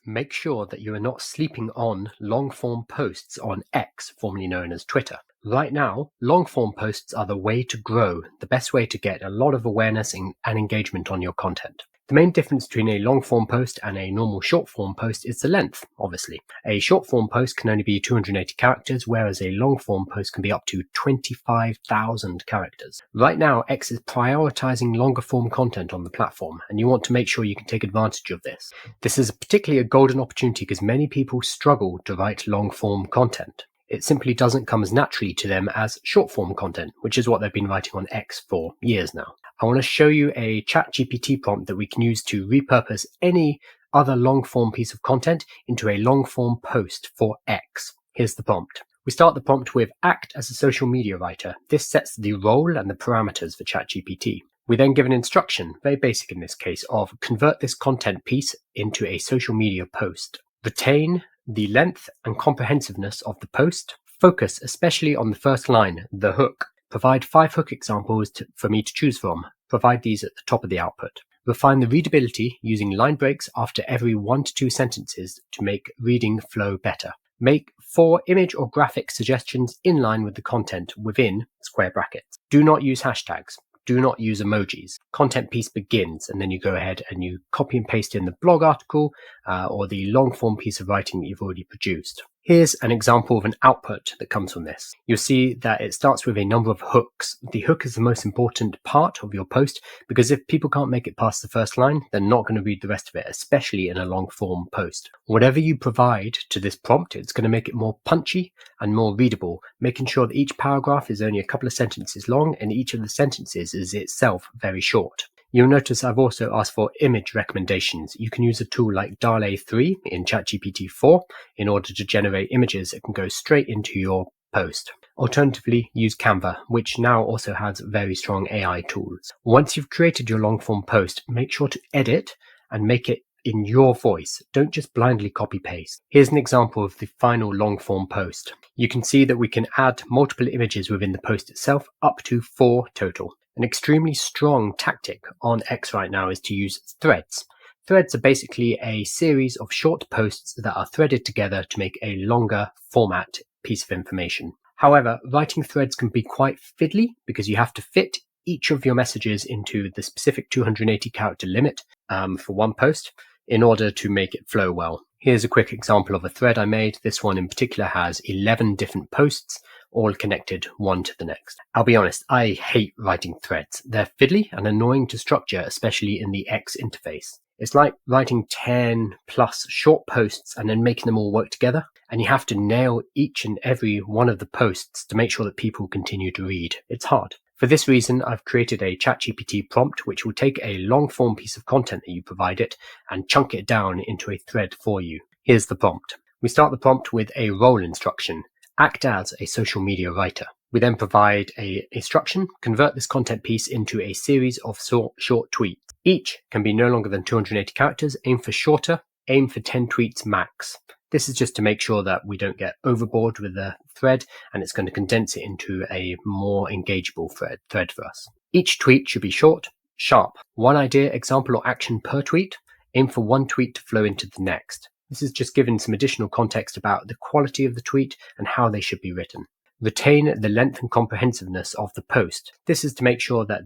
Make sure that you are not sleeping on long-form posts on X, formerly known as Twitter. Right now, long-form posts are the way to grow, the best way to get a lot of awareness and engagement on your content. The main difference between a long-form post and a normal short-form post is the length, obviously. A short-form post can only be 280 characters, whereas a long-form post can be up to 25,000 characters. Right now, X is prioritizing longer-form content on the platform, and you want to make sure you can take advantage of this. This is particularly a golden opportunity because many people struggle to write long-form content. It simply doesn't come as naturally to them as short-form content, which is what they've been writing on X for years now. I want to show you a ChatGPT prompt that we can use to repurpose any other long-form piece of content into a long-form post for X. Here's the prompt. We start the prompt with act as a social media writer. This sets the role and the parameters for ChatGPT. We then give an instruction, very basic in this case, of convert this content piece into a social media post. Retain the length and comprehensiveness of the post. Focus especially on the first line, the hook. Provide 5 hook examples for me to choose from. Provide these at the top of the output. Refine the readability using line breaks after every 1 to 2 sentences to make reading flow better. Make 4 image or graphic suggestions in line with the content within square brackets. Do not use hashtags. Do not use emojis. Content piece begins, and then you go ahead and you copy and paste in the blog article or the long form piece of writing that you've already produced. Here's an example of an output that comes from this. You'll see that it starts with a number of hooks. The hook is the most important part of your post because if people can't make it past the first line, they're not going to read the rest of it, especially in a long form post. Whatever you provide to this prompt, it's going to make it more punchy and more readable, making sure that each paragraph is only a couple of sentences long and each of the sentences is itself very short. You'll notice I've also asked for image recommendations. You can use a tool like DALL-E 3 in ChatGPT 4 in order to generate images that can go straight into your post. Alternatively, use Canva, which now also has very strong AI tools. Once you've created your long-form post, make sure to edit and make it in your voice. Don't just blindly copy-paste. Here's an example of the final long-form post. You can see that we can add multiple images within the post itself, up to 4 total. An extremely strong tactic on X right now is to use threads. Threads are basically a series of short posts that are threaded together to make a longer format piece of information. However, writing threads can be quite fiddly because you have to fit each of your messages into the specific 280 character limit for one post in order to make it flow well. Here's a quick example of a thread I made. This one in particular has 11 different posts, all connected one to the next. I'll be honest, I hate writing threads. They're fiddly and annoying to structure, especially in the X interface. It's like writing 10 plus short posts and then making them all work together. And you have to nail each and every one of the posts to make sure that people continue to read. It's hard. For this reason, I've created a ChatGPT prompt which will take a long form piece of content that you provide it and chunk it down into a thread for you. Here's the prompt. We start the prompt with a role instruction. Act as a social media writer. We then provide an instruction, convert this content piece into a series of short tweets. Each can be no longer than 280 characters, aim for shorter, aim for 10 tweets max. This is just to make sure that we don't get overboard with the thread, and it's going to condense it into a more engageable thread for us. Each tweet should be short, sharp. One idea, example, or action per tweet. Aim for one tweet to flow into the next. This is just giving some additional context about the quality of the tweet and how they should be written. Retain the length and comprehensiveness of the post. This is to make sure that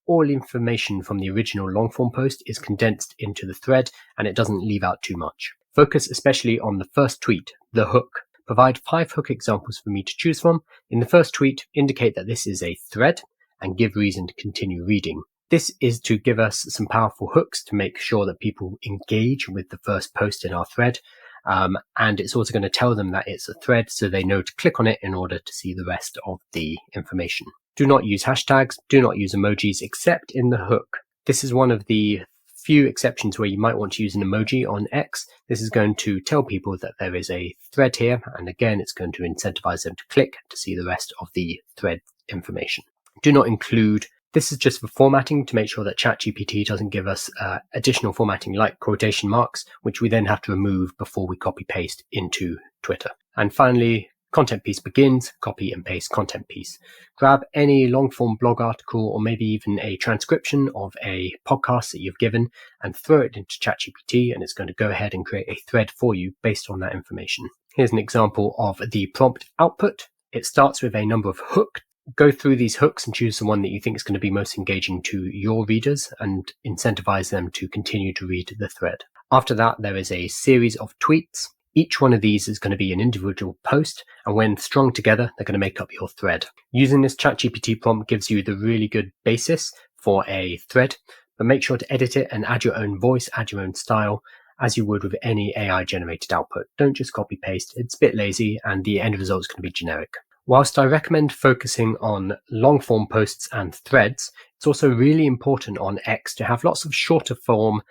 all information from the original long-form post is condensed into the thread and it doesn't leave out too much. Focus especially on the first tweet, the hook. Provide 5 hook examples for me to choose from. In the first tweet, indicate that this is a thread and give reason to continue reading. This is to give us some powerful hooks to make sure that people engage with the first post in our thread. And it's also going to tell them that it's a thread so they know to click on it in order to see the rest of the information. Do not use hashtags, do not use emojis except in the hook. This is one of the few exceptions where you might want to use an emoji on X. This is going to tell people that there is a thread here, and again it's going to incentivize them to click to see the rest of the thread information. Do not include. This is just for formatting to make sure that ChatGPT doesn't give us additional formatting like quotation marks, which we then have to remove before we copy paste into Twitter. And finally, Content piece begins, copy and paste content piece. Grab any long form blog article or maybe even a transcription of a podcast that you've given and throw it into ChatGPT, and it's going to go ahead and create a thread for you based on that information. Here's an example of the prompt output. It starts with a number of hooks. Go through these hooks and choose the one that you think is going to be most engaging to your readers and incentivize them to continue to read the thread. After that, there is a series of tweets. Each one of these is going to be an individual post, and when strung together, they're going to make up your thread. Using this ChatGPT prompt gives you the really good basis for a thread, but make sure to edit it and add your own voice, add your own style, as you would with any AI-generated output. Don't just copy-paste. It's a bit lazy, and the end result is going to be generic. Whilst I recommend focusing on long-form posts and threads, it's also really important on X to have lots of shorter form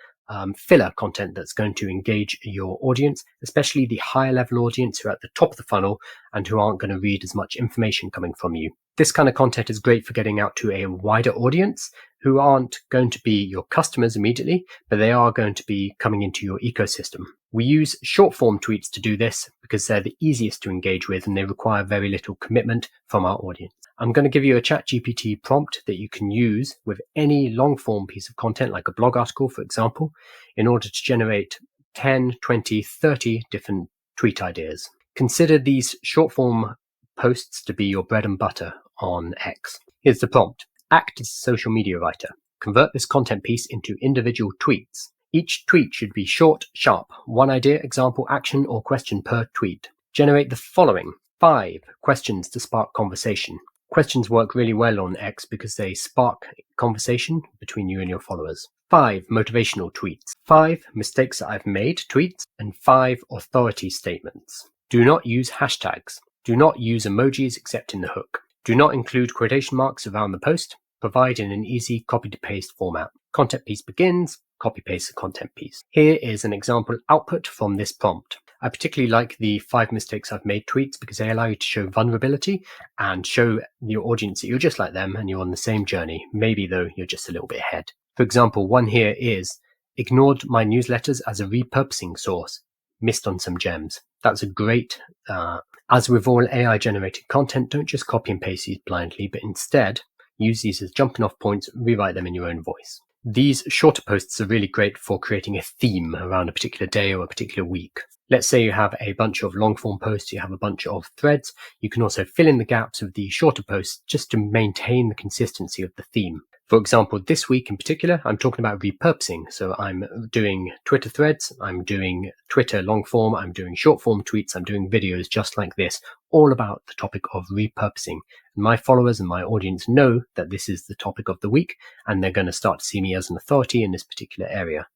filler content that's going to engage your audience, especially the higher level audience who are at the top of the funnel and who aren't going to read as much information coming from you. This kind of content is great for getting out to a wider audience who aren't going to be your customers immediately, but they are going to be coming into your ecosystem. We use short form tweets to do this because they're the easiest to engage with and they require very little commitment from our audience. I'm going to give you a ChatGPT prompt that you can use with any long form piece of content, like a blog article, for example, in order to generate 10, 20, 30 different tweet ideas. Consider these short form posts to be your bread and butter on X. Here's the prompt. Act as a social media writer. Convert this content piece into individual tweets. Each tweet should be short, sharp, one idea, example, action, or question per tweet. Generate the following 5 questions to spark conversation. Questions work really well on X because they spark conversation between you and your followers. 5 motivational tweets. 5 mistakes that I've made tweets, and 5 authority statements. Do not use hashtags. Do not use emojis except in the hook. Do not include quotation marks around the post. Provide in an easy copy-to-paste format. Content piece begins, copy-paste the content piece. Here is an example output from this prompt. I particularly like the 5 mistakes I've made tweets because they allow you to show vulnerability and show your audience that you're just like them and you're on the same journey. Maybe though you're just a little bit ahead. For example, one here is ignored my newsletters as a repurposing source. Missed on some gems. That's a great, as with all AI generated content, don't just copy and paste these blindly, but instead use these as jumping off points, rewrite them in your own voice. These shorter posts are really great for creating a theme around a particular day or a particular week. Let's say you have a bunch of long form posts, you have a bunch of threads. You can also fill in the gaps of the shorter posts just to maintain the consistency of the theme. For example, this week in particular, I'm talking about repurposing. So I'm doing Twitter threads, I'm doing Twitter long form, I'm doing short form tweets, I'm doing videos just like this, all about the topic of repurposing. And my followers and my audience know that this is the topic of the week, and they're going to start to see me as an authority in this particular area.